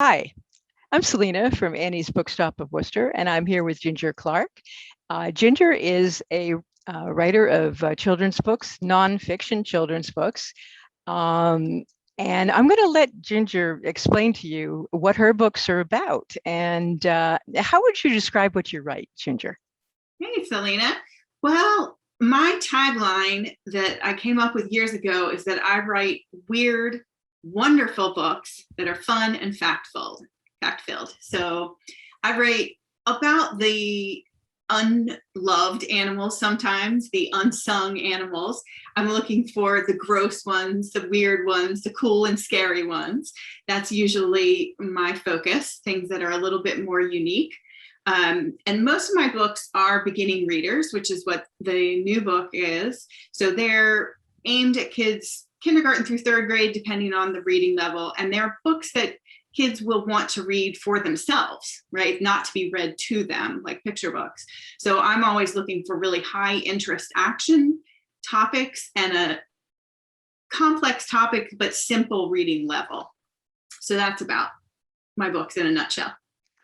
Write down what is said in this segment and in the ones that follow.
Hi, I'm Selena from Annie's Bookstop of Worcester, and I'm here with Ginjer Clarke. Ginjer is a writer of children's books, nonfiction children's books. Um, and I'm going to let Ginjer explain to you what her books are about. And how would you describe what you write, Ginjer? Hey, Selena. Well, my tagline that I came up with years ago is that I write weird, wonderful books that are fun and fact-filled. So I write about the unloved animals sometimes, the unsung animals. I'm looking for the gross ones, the weird ones, the cool and scary ones. That's usually my focus, things that are a little bit more unique. And most of my books are beginning readers, which is what the new book is. So they're aimed at kids kindergarten through third grade, depending on the reading level. And they're books that kids will want to read for themselves, right? Not to be read to them like picture books. So I'm always looking for really high interest action topics and a complex topic, but simple reading level. So that's about my books in a nutshell.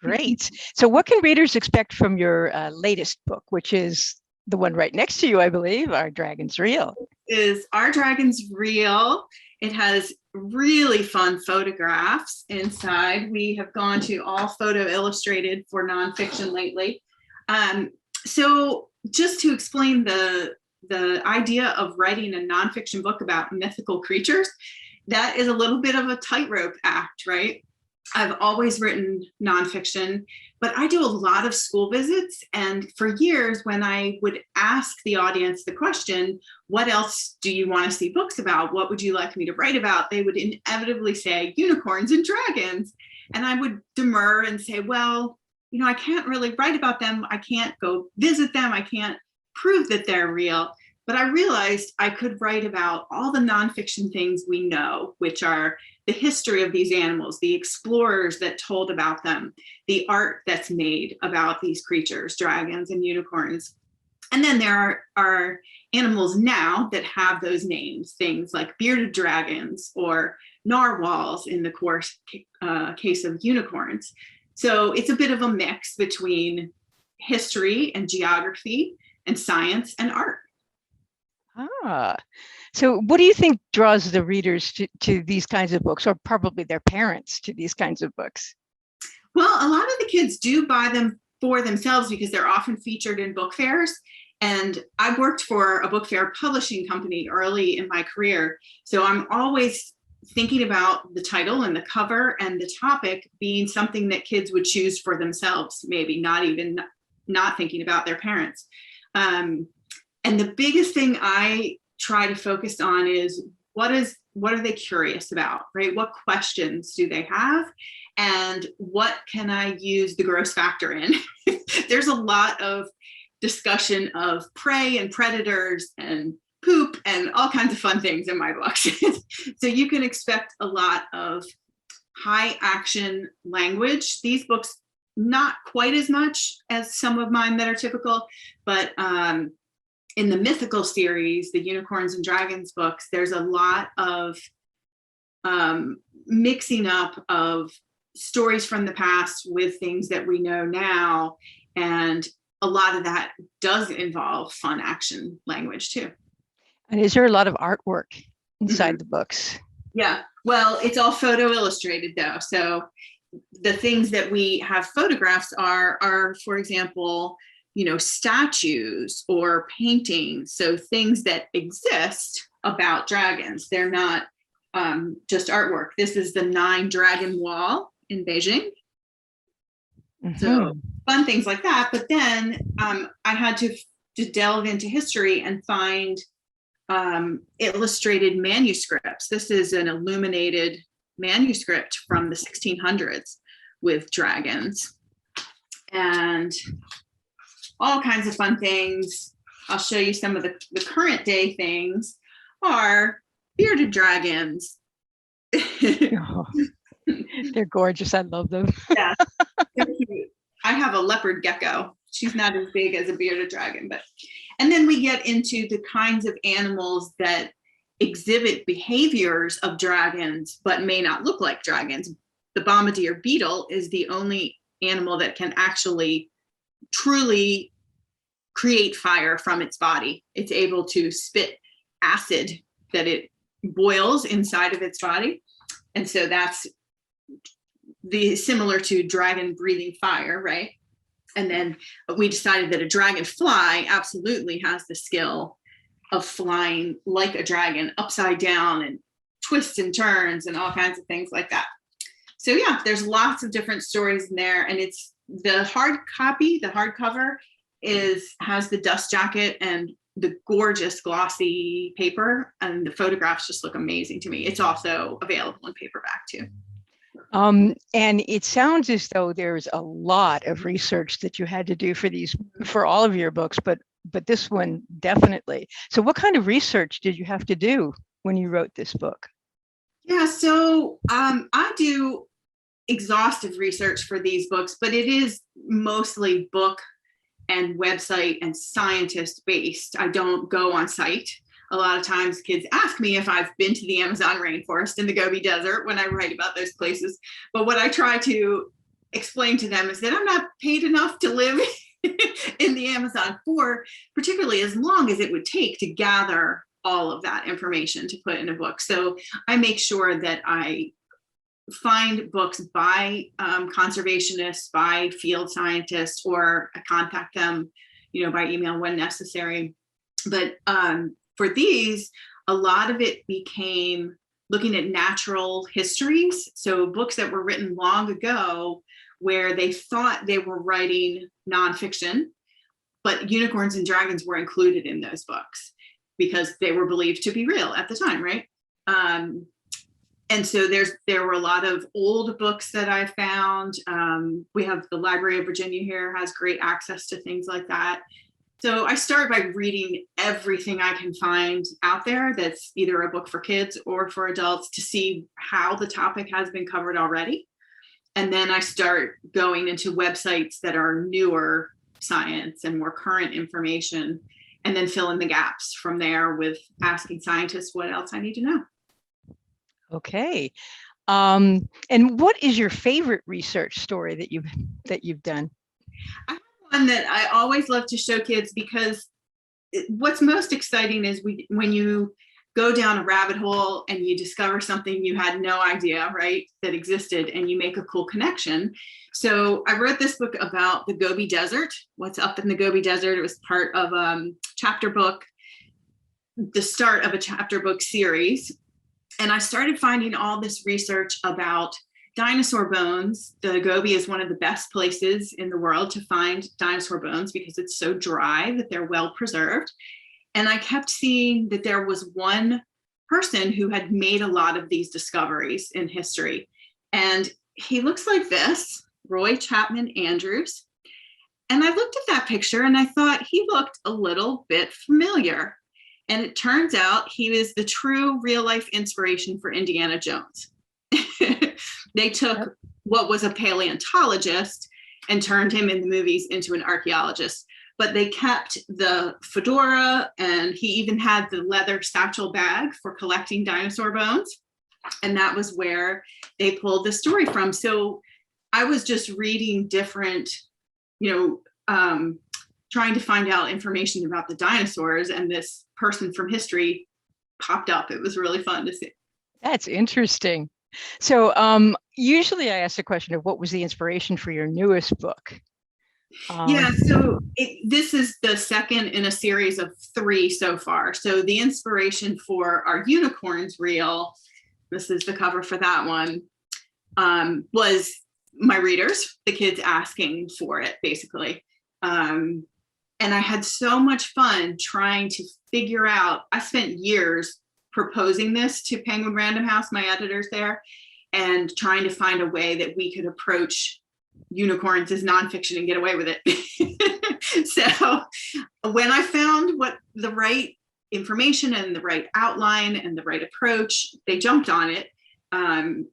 Great. So, what can readers expect from your latest book, which is the one right next to you, I believe, Our Dragon's Real? Is Our Dragon's Real. It has really fun photographs inside. We have gone to all photo illustrated for nonfiction lately. So just to explain the idea of writing a nonfiction book about mythical creatures, that is a little bit of a tightrope act, right? I've always written nonfiction, but I do a lot of school visits. And for years, when I would ask the audience the question, what else do you want to see books about? What would you like me to write about? They would inevitably say unicorns and dragons. And I would demur and say, well, I can't really write about them. I can't go visit them. I can't prove that they're real. But I realized I could write about all the nonfiction things we know, which are the history of these animals, the explorers that told about them, the art that's made about these creatures, dragons and unicorns. And then there are animals now that have those names, things like bearded dragons or narwhals in the case of unicorns. So it's a bit of a mix between history and geography and science and art. So what do you think draws the readers to these kinds of books, or probably their parents to these kinds of books? Well, a lot of the kids do buy them for themselves because they're often featured in book fairs. And I worked for a book fair publishing company early in my career. So I'm always thinking about the title and the cover and the topic being something that kids would choose for themselves, maybe not thinking about their parents. And the biggest thing I try to focus on is what are they curious about, right? What questions do they have? And what can I use the gross factor in? There's a lot of discussion of prey and predators and poop and all kinds of fun things in my books. So you can expect a lot of high action language. These books, not quite as much as some of mine that are typical, but in the mythical series, the Unicorns and Dragons books, there's a lot of mixing up of stories from the past with things that we know now. And a lot of that does involve fun action language too. And is there a lot of artwork inside the books? Yeah, well, it's all photo illustrated though. So the things that we have photographs are, for example, statues or paintings. So things that exist about dragons. They're not just artwork. This is the 9 Dragon Wall in Beijing. Mm-hmm. So fun things like that. But then I had to delve into history and find illustrated manuscripts. This is an illuminated manuscript from the 1600s with dragons. And all kinds of fun things. I'll show you some of the current day things are bearded dragons. Oh, they're gorgeous. I love them. Yeah, they're cute. I have a leopard gecko. She's not as big as a bearded dragon, and then we get into the kinds of animals that exhibit behaviors of dragons, but may not look like dragons. the bombardier beetle is the only animal that can actually truly create fire from its body. It's able to spit acid that it boils inside of its body. And so that's similar to dragon breathing fire, right? And then we decided that a dragonfly absolutely has the skill of flying like a dragon upside down and twists and turns and all kinds of things like that. So yeah, there's lots of different stories in there, and it's the hard copy, the hardcover has the dust jacket and the gorgeous glossy paper, and the photographs just look amazing to me. It's also available in paperback too. And it sounds as though there's a lot of research that you had to do for all of your books, but this one definitely. So what kind of research did you have to do when you wrote this book? Yeah, so I do exhaustive research for these books, but it is mostly book and website and scientist based. I don't go on site. A lot of times kids ask me if I've been to the Amazon rainforest and the Gobi Desert when I write about those places. But what I try to explain to them is that I'm not paid enough to live in the Amazon for particularly as long as it would take to gather all of that information to put in a book. So I make sure that I find books by conservationists, by field scientists, or I contact them, by email when necessary. But for these, a lot of it became looking at natural histories. So books that were written long ago where they thought they were writing nonfiction, but unicorns and dragons were included in those books because they were believed to be real at the time, right? And so there were a lot of old books that I found. We have the Library of Virginia here has great access to things like that. So I start by reading everything I can find out there that's either a book for kids or for adults to see how the topic has been covered already. And then I start going into websites that are newer science and more current information, and then fill in the gaps from there with asking scientists what else I need to know. Okay. And what is your favorite research story that you've done? I have one that I always love to show kids because what's most exciting is when you go down a rabbit hole and you discover something you had no idea, right, that existed, and you make a cool connection. So I wrote this book about the Gobi Desert, what's up in the Gobi Desert. It was part of chapter book, the start of a chapter book series. And I started finding all this research about dinosaur bones. The Gobi is one of the best places in the world to find dinosaur bones because it's so dry that they're well preserved. And I kept seeing that there was one person who had made a lot of these discoveries in history. And he looks like this, Roy Chapman Andrews. And I looked at that picture and I thought he looked a little bit familiar. And it turns out he was the true real life inspiration for Indiana Jones. They took what was a paleontologist and turned him in the movies into an archaeologist. But they kept the fedora, and he even had the leather satchel bag for collecting dinosaur bones. And that was where they pulled the story from. So I was just reading different, trying to find out information about the dinosaurs, and this person from history popped up. It was really fun to see. That's interesting. So usually I ask the question of what was the inspiration for your newest book? So this is the second in a series of 3 so far. So the inspiration for our unicorns reel, this is the cover for that one, was my readers, the kids asking for it, basically. And I had so much fun trying to figure out, I spent years proposing this to Penguin Random House, my editors there, and trying to find a way that we could approach unicorns as nonfiction and get away with it. So when I found what the right information and the right outline and the right approach, they jumped on it. And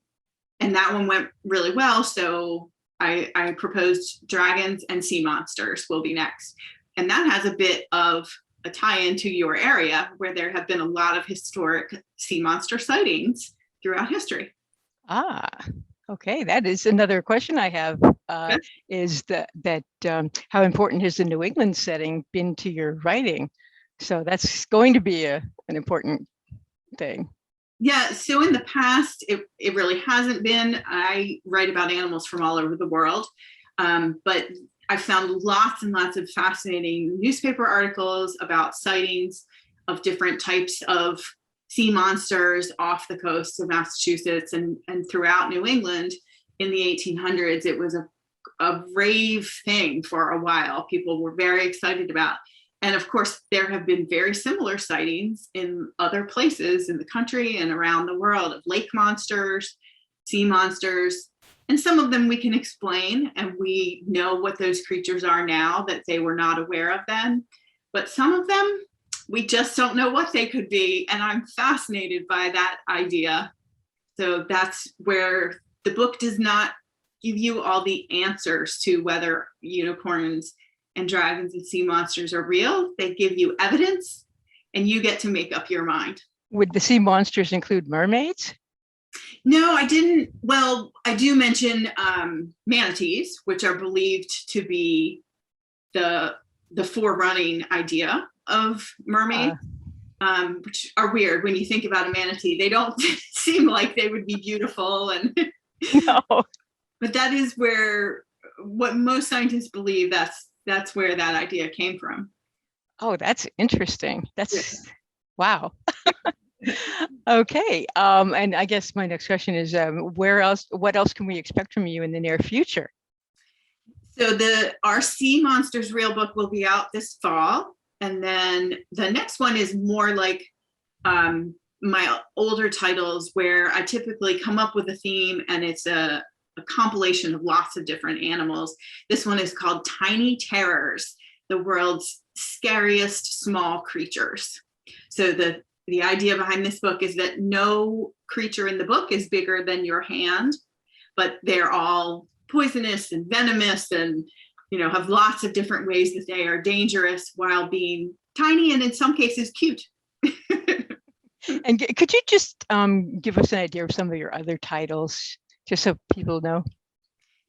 that one went really well. So I proposed dragons and sea monsters will be next. And that has a bit of a tie-in to your area where there have been a lot of historic sea monster sightings throughout history. Ah, Okay, that is another question I have. Is that how important has the New England setting been to your writing? So that's going to be an important thing. Yeah, so in the past, it really hasn't been. I write about animals from all over the world, but I found lots and lots of fascinating newspaper articles about sightings of different types of sea monsters off the coast of Massachusetts and throughout New England in the 1800s. It was a rave thing for a while. People were very excited about. And of course, there have been very similar sightings in other places in the country and around the world of lake monsters, sea monsters, and some of them we can explain, and we know what those creatures are now that they were not aware of then. But some of them, we just don't know what they could be, and I'm fascinated by that idea. So that's where the book does not give you all the answers to whether unicorns and dragons and sea monsters are real. They give you evidence, and you get to make up your mind. Would the sea monsters include mermaids? No, I didn't. Well, I do mention manatees, which are believed to be the forerunning idea of mermaids, which are weird when you think about a manatee. They don't seem like they would be beautiful, and no. But that is where what most scientists believe. That's where that idea came from. Oh, that's interesting. That's wow. Okay. And I guess my next question is, what else can we expect from you in the near future? So our Sea Monsters Real book will be out this fall. And then the next one is more like my older titles, where I typically come up with a theme, and it's a compilation of lots of different animals. This one is called Tiny Terrors, the world's scariest small creatures. So the idea behind this book is that no creature in the book is bigger than your hand, but they're all poisonous and venomous, and have lots of different ways that they are dangerous while being tiny and in some cases cute. And could you just give us an idea of some of your other titles, just so people know?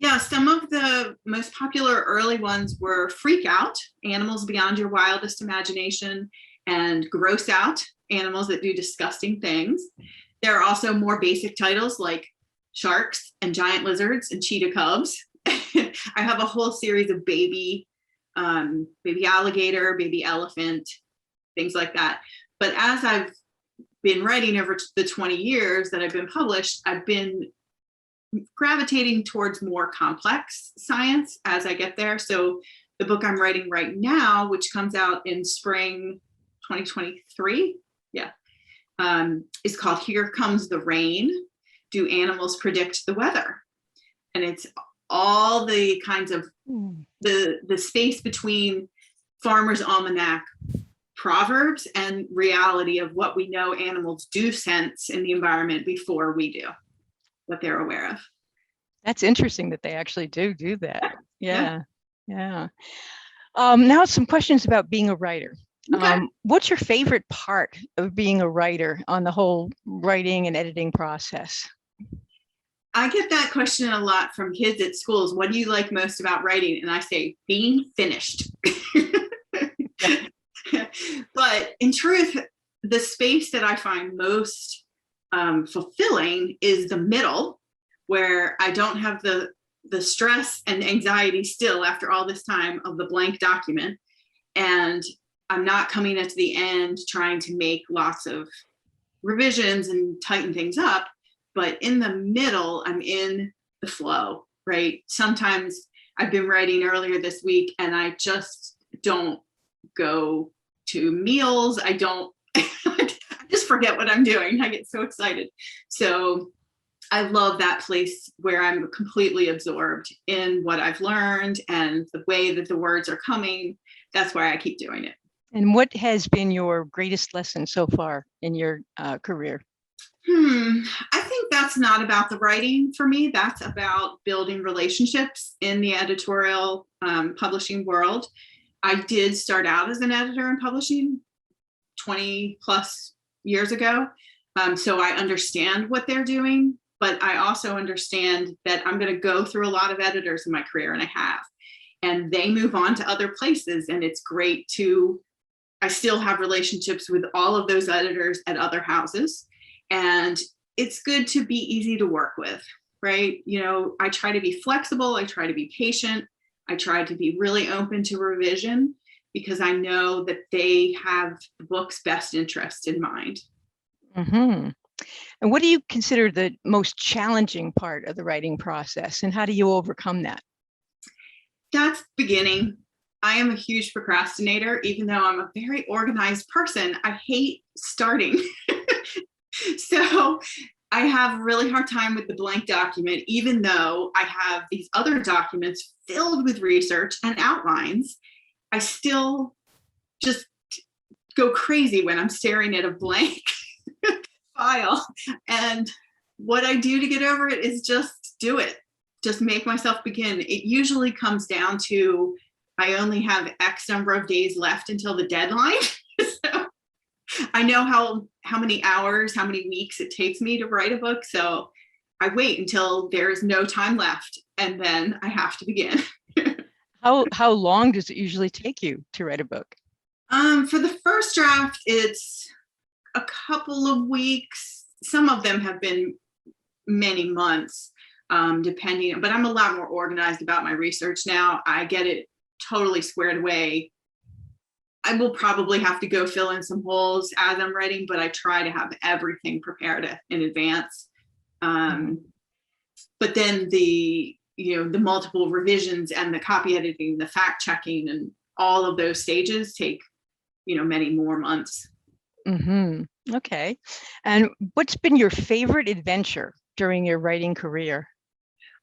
Yeah, some of the most popular early ones were Freak Out, Animals Beyond Your Wildest Imagination, and Gross Out, Animals That Do Disgusting Things. There are also more basic titles like Sharks and Giant Lizards and Cheetah Cubs. I have a whole series of baby alligator, baby elephant, things like that. But as I've been writing over the 20 years that I've been published, I've been gravitating towards more complex science as I get there. So the book I'm writing right now, which comes out in spring 2023, is called Here Comes the Rain. Do Animals Predict the Weather? And it's all the kinds of the space between Farmer's Almanac proverbs and reality of what we know animals do sense in the environment before we do, what they're aware of. That's interesting that they actually do that. Yeah. Now some questions about being a writer. Okay. What's your favorite part of being a writer on the whole writing and editing process? I get that question a lot from kids at schools. What do you like most about writing? And I say, being finished. But in truth, the space that I find most fulfilling is the middle, where I don't have the stress and anxiety still after all this time of the blank document. And I'm not coming at the end trying to make lots of revisions and tighten things up. But in the middle, I'm in the flow, right? Sometimes I've been writing earlier this week and I just don't go to meals. I just forget what I'm doing. I get so excited. So I love that place where I'm completely absorbed in what I've learned and the way that the words are coming. That's why I keep doing it. And what has been your greatest lesson so far in your career? I think that's not about the writing for me. That's about building relationships in the editorial publishing world. I did start out as an editor in publishing 20 plus years ago. So I understand what they're doing. but I also understand that I'm going to go through a lot of editors in my career, and I have, and they move on to other places. And it's great I still have relationships with all of those editors at other houses. And it's good to be easy to work with, right? I try to be flexible. I try to be patient. I try to be really open to revision because I know that they have the book's best interest in mind. Mm-hmm. And what do you consider the most challenging part of the writing process, and how do you overcome that? That's beginning. I am a huge procrastinator, even though I'm a very organized person. I hate starting. So I have a really hard time with the blank document, even though I have these other documents filled with research and outlines. I still just go crazy when I'm staring at a blank file. And what I do to get over it is just do it. Just make myself begin. It usually comes down to I only have X number of days left until the deadline. So I know how many hours, how many weeks it takes me to write a book. So I wait until there's no time left, and then I have to begin. How long does it usually take you to write a book? For the first draft, it's a couple of weeks. Some of them have been many months, depending, but I'm a lot more organized about my research now. I get it totally squared away. I will probably have to go fill in some holes as I'm writing, but I try to have everything prepared in advance. But then the multiple revisions and the copy editing, the fact checking, and all of those stages take, many more months. Mm-hmm. Okay. And what's been your favorite adventure during your writing career?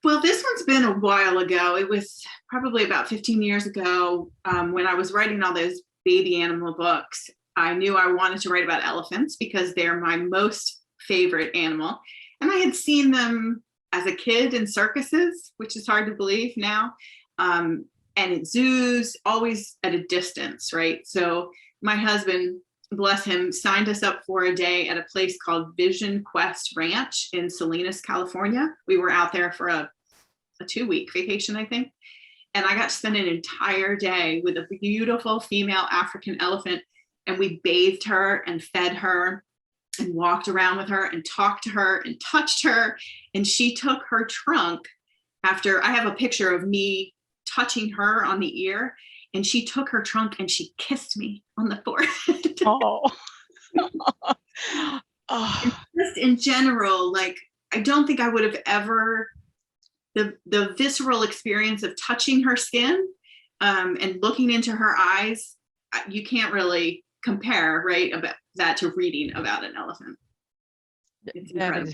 Well, this one's been a while ago. It was probably about 15 years ago when I was writing all those baby animal books. I knew I wanted to write about elephants because they're my most favorite animal. And I had seen them as a kid in circuses, which is hard to believe now, and at zoos, always at a distance, right? So my husband, bless him, signed us up for a day at a place called Vision Quest Ranch in Salinas, California. We were out there for a 2-week vacation, I think. And I got to spend an entire day with a beautiful female African elephant. And we bathed her and fed her and walked around with her and talked to her and touched her. And she took her trunk after I have a picture of me touching her on the ear. And she took her trunk and she kissed me on the forehead. Oh. Oh. Just in general, like, I don't think I would have ever, the visceral experience of touching her skin and looking into her eyes, you can't really compare, right, about that to reading about an elephant. It's incredible.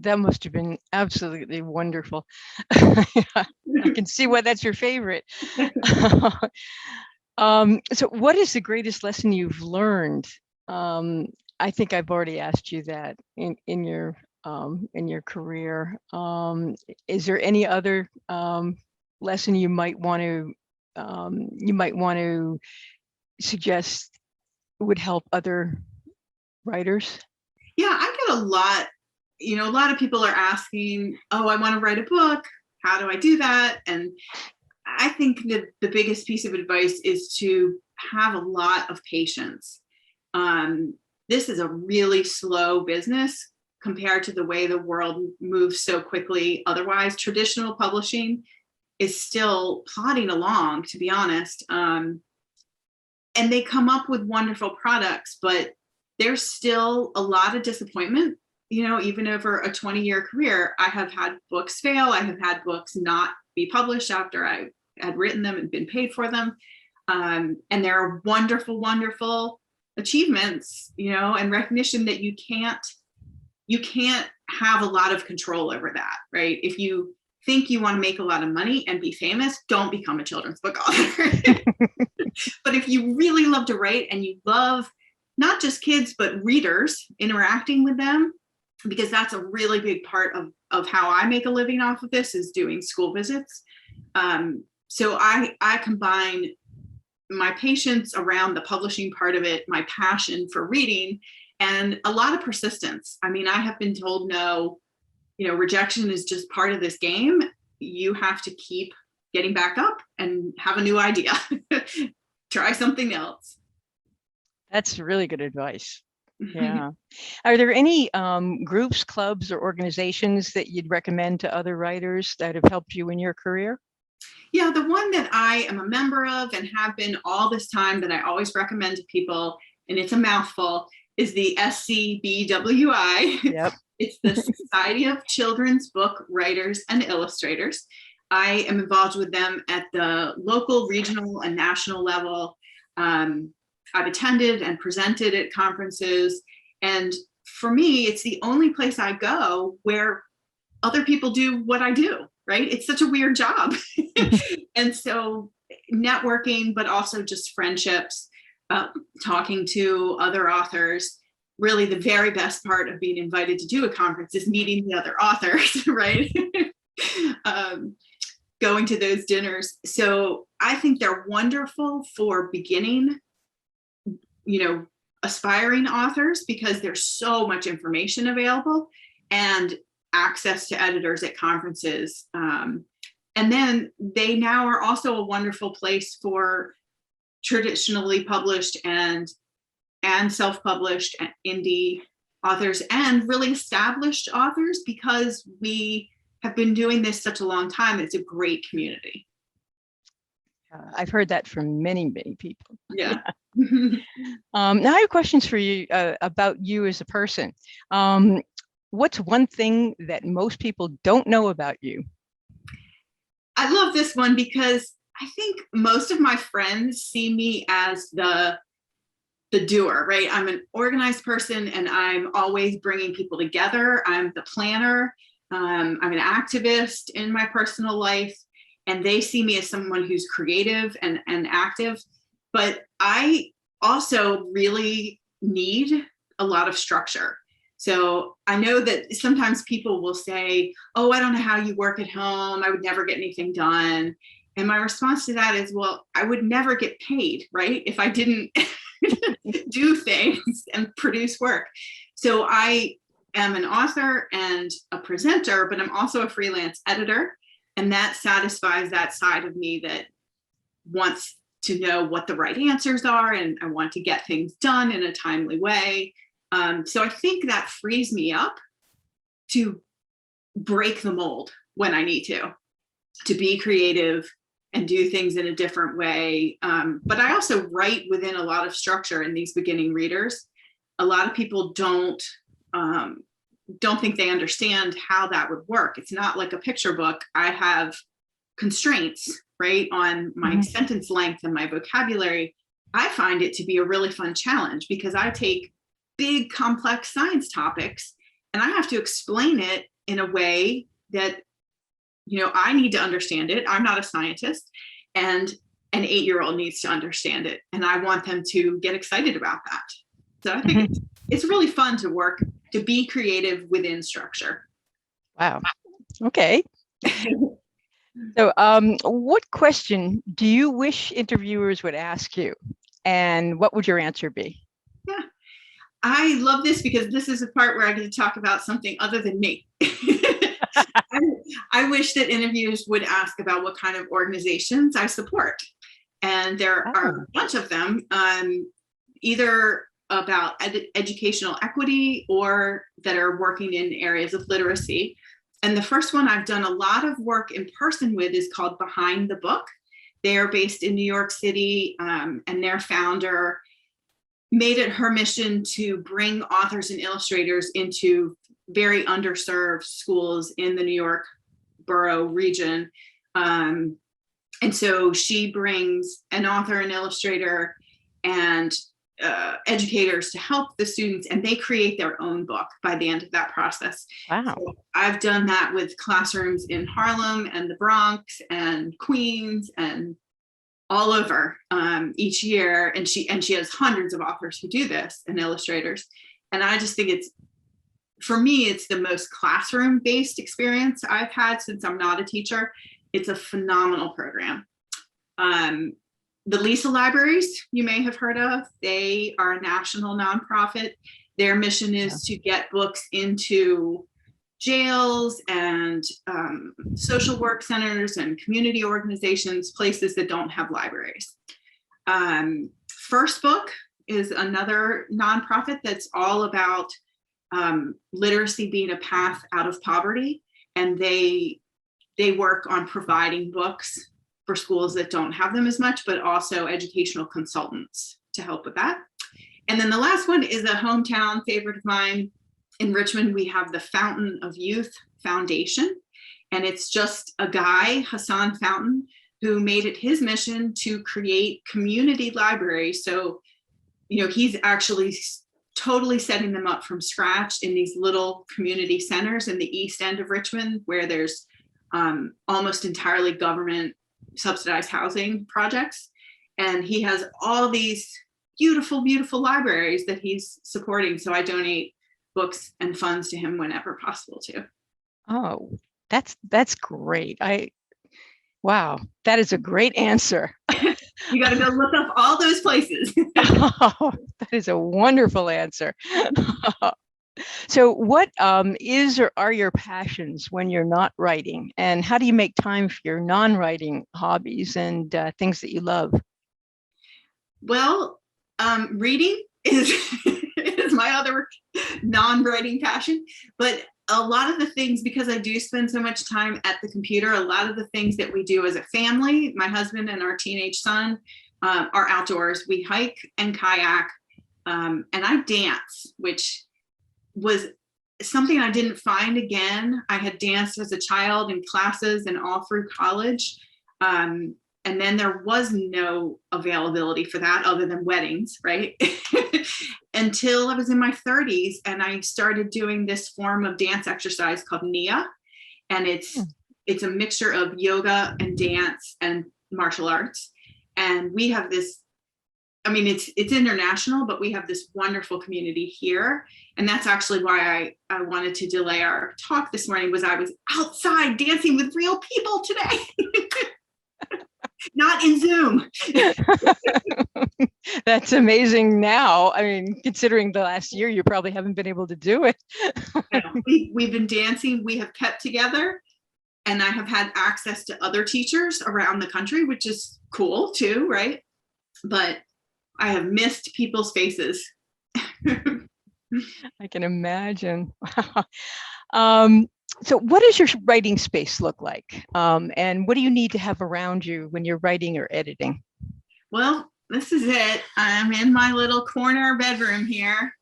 That must have been absolutely wonderful. I can see why that's your favorite. So what is the greatest lesson you've learned? I think I've already asked you that in your career. Is there any other lesson you might want to suggest would help other writers? Yeah, I get a lot. A lot of people are asking, oh, I want to write a book. How do I do that? And I think that the biggest piece of advice is to have a lot of patience. This is a really slow business compared to the way the world moves so quickly. Otherwise, traditional publishing is still plodding along, to be honest. And they come up with wonderful products, but there's still a lot of disappointment. Even over a 20-year career, I have had books fail. I have had books not be published after I had written them and been paid for them. And there are wonderful, wonderful achievements, and recognition that you can't have a lot of control over that, right? If you think you want to make a lot of money and be famous, don't become a children's book author. But if you really love to write and you love not just kids, but readers, interacting with them, because that's a really big part of how I make a living off of this, is doing school visits. So I combine my patience around the publishing part of it, my passion for reading, and a lot of persistence. I mean, I have been told no rejection is just part of this game. You have to keep getting back up and have a new idea. Try something else. That's really good advice. Yeah. Are there any groups, clubs, or organizations that you'd recommend to other writers that have helped you in your career? Yeah, the one that I am a member of and have been all this time that I always recommend to people, and it's a mouthful, is the SCBWI. Yep. It's the Society of Children's Book Writers and Illustrators. I am involved with them at the local, regional, and national level. I've attended and presented at conferences. And for me, it's the only place I go where other people do what I do, right? It's such a weird job. And so networking, but also just friendships, talking to other authors. Really, the very best part of being invited to do a conference is meeting the other authors, right? Going to those dinners. So I think they're wonderful for beginning, aspiring authors, because there's so much information available and access to editors at conferences. And then they now are also a wonderful place for traditionally published and self-published indie authors and really established authors, because we have been doing this such a long time. It's a great community. I've heard that from many, many people. Yeah. Now I have questions for you about you as a person. What's one thing that most people don't know about you? I love this one because I think most of my friends see me as the doer, right? I'm an organized person and I'm always bringing people together. I'm the planner. I'm an activist in my personal life, and they see me as someone who's creative and active. But I also really need a lot of structure. So I know that sometimes people will say, oh, I don't know how you work at home. I would never get anything done. And my response to that is, well, I would never get paid, right? If I didn't do things and produce work. So I am an author and a presenter, but I'm also a freelance editor. And that satisfies that side of me that wants to know what the right answers are. And I want to get things done in a timely way. So I think that frees me up to break the mold when I need to be creative and do things in a different way. But I also write within a lot of structure in these beginning readers. A lot of people don't think they understand how that would work. It's not like a picture book. I have constraints, right, on my sentence length and my vocabulary. I find it to be a really fun challenge because I take big, complex science topics and I have to explain it in a way that, I need to understand it. I'm not a scientist, and an 8-year-old needs to understand it. And I want them to get excited about that. So I think it's really fun to work, to be creative within structure. Wow. Okay. So what question do you wish interviewers would ask you? And what would your answer be? Yeah, I love this because this is a part where I get to talk about something other than me. I wish that interviews would ask about what kind of organizations I support. And there are a bunch of them, either about educational equity or that are working in areas of literacy. And the first one I've done a lot of work in person with is called Behind the Book. They are based in New York City, and their founder made it her mission to bring authors and illustrators into very underserved schools in the New York borough region. And so she brings an author and illustrator and educators to help the students, and they create their own book by the end of that process. Wow. So I've done that with classrooms in Harlem and the Bronx and Queens and all over each year. And she has hundreds of authors who do this and illustrators. And I just think for me, it's the most classroom-based experience I've had since I'm not a teacher. It's a phenomenal program. The Lisa Libraries, you may have heard of, they are a national nonprofit. Their mission is to get books into jails and social work centers and community organizations, places that don't have libraries. First Book is another nonprofit that's all about literacy being a path out of poverty, and they work on providing books for schools that don't have them as much, but also educational consultants to help with that. And then the last one is a hometown favorite of mine. In Richmond, we have the Fountain of Youth Foundation, and it's just a guy, Hassan Fountain, who made it his mission to create community libraries. So, he's actually totally setting them up from scratch in these little community centers in the east end of Richmond, where there's almost entirely government subsidized housing projects. And he has all these beautiful, beautiful libraries that he's supporting. So I donate books and funds to him whenever possible too. Oh, that's great. Wow, that is a great answer. You got to go look up all those places. Oh, that is a wonderful answer. So what is or are your passions when you're not writing? And how do you make time for your non-writing hobbies and things that you love? Well, reading is my other non-writing passion, but a lot of the things, because I do spend so much time at the computer, a lot of the things that we do as a family, my husband and our teenage son, are outdoors. We hike and kayak, and I dance, which was something I didn't find again. I had danced as a child in classes and all through college. And then there was no availability for that other than weddings, right? Until I was in my 30s, and I started doing this form of dance exercise called Nia. And it's a mixture of yoga and dance and martial arts. And we have this, it's international, but we have this wonderful community here. And that's actually why I wanted to delay our talk this morning, was I was outside dancing with real people today. Not in Zoom. That's amazing now. Considering the last year, you probably haven't been able to do it. We've been dancing. We have kept together, and I have had access to other teachers around the country, which is cool too, right? But I have missed people's faces. I can imagine. So what does your writing space look like? And what do you need to have around you when you're writing or editing? Well, this is it. I'm in my little corner bedroom here.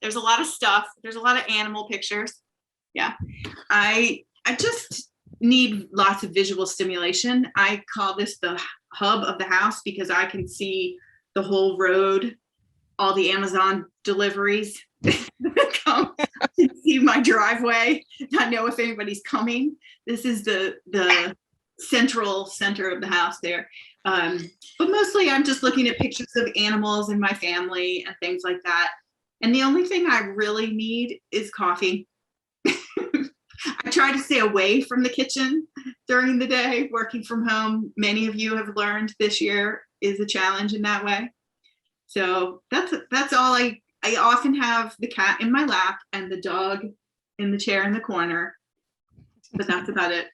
There's a lot of stuff. There's a lot of animal pictures. Yeah. I just need lots of visual stimulation. I call this the hub of the house because I can see the whole road, all the Amazon deliveries that come. I can see my driveway. I know if anybody's coming. This is the center of the house there. But mostly I'm just looking at pictures of animals in my family and things like that. And the only thing I really need is coffee. I try to stay away from the kitchen during the day, working from home. Many of you have learned this year is a challenge in that way. So that's all. I often have the cat in my lap and the dog in the chair in the corner, but that's about it.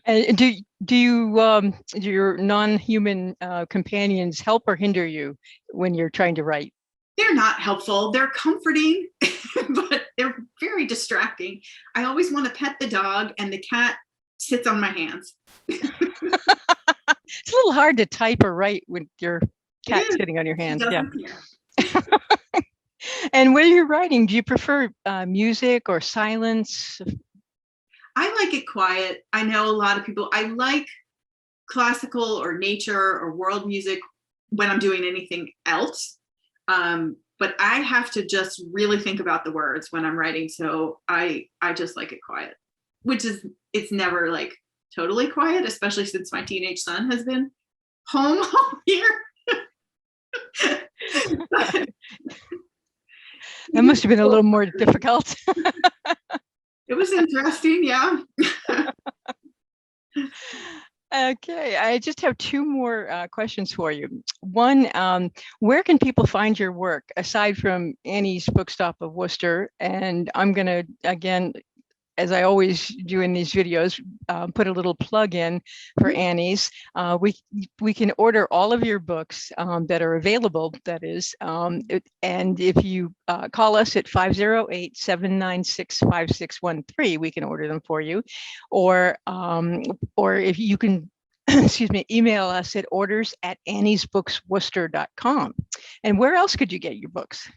And do your non-human companions help or hinder you when you're trying to write? They're not helpful. They're comforting, but they're very distracting. I always want to pet the dog, and the cat sits on my hands. It's a little hard to type or write with your cat sitting on your hands. Yeah. And when you're writing, do you prefer music or silence? I like it quiet. I know a lot of people, I like classical or nature or world music when I'm doing anything else. But I have to just really think about the words when I'm writing. So I just like it quiet, it's never like totally quiet, especially since my teenage son has been home all year. That must have been a little more difficult. It was interesting, yeah. Okay, I just have two more questions for you. One, where can people find your work aside from Annie's Bookstop of Worcester? And I'm going to, again, as I always do in these videos, put a little plug in for Annie's. We can order all of your books that are available, that is. And if you call us at 508-796-5613, we can order them for you. Or if you can, excuse me, email us at orders@anniesbooksworcester.com. And where else could you get your books?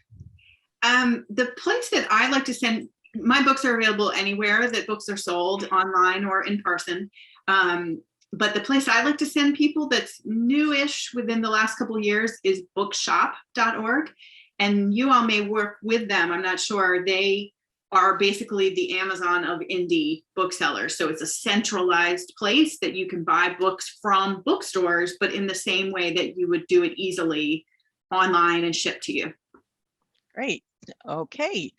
The place that I like to send my books are available anywhere that books are sold, online or in person. But the place I like to send people that's newish within the last couple of years is bookshop.org. And you all may work with them. I'm not sure. They are basically the Amazon of indie booksellers. So it's a centralized place that you can buy books from bookstores, but in the same way that you would do it easily online and shipped to you. Great. Okay.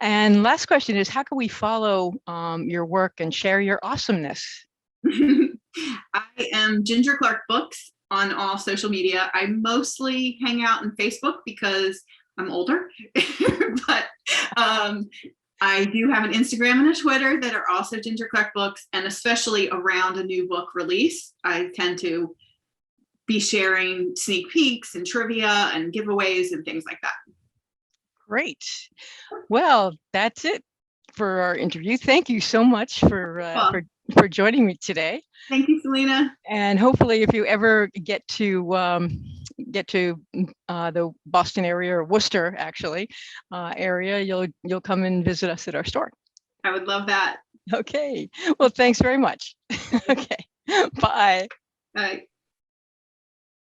And last question is, how can we follow your work and share your awesomeness? I am Ginjer Clarke Books on all social media. I mostly hang out on Facebook because I'm older, but I do have an Instagram and a Twitter that are also Ginjer Clarke Books, and especially around a new book release, I tend to be sharing sneak peeks and trivia and giveaways and things like that. Great. Well, that's it for our interview. Thank you so much for joining me today. Thank you, Selena. And hopefully, if you ever get to the Boston area, or Worcester actually area, you'll come and visit us at our store. I would love that. Okay. Well, thanks very much. Okay. Bye. Bye.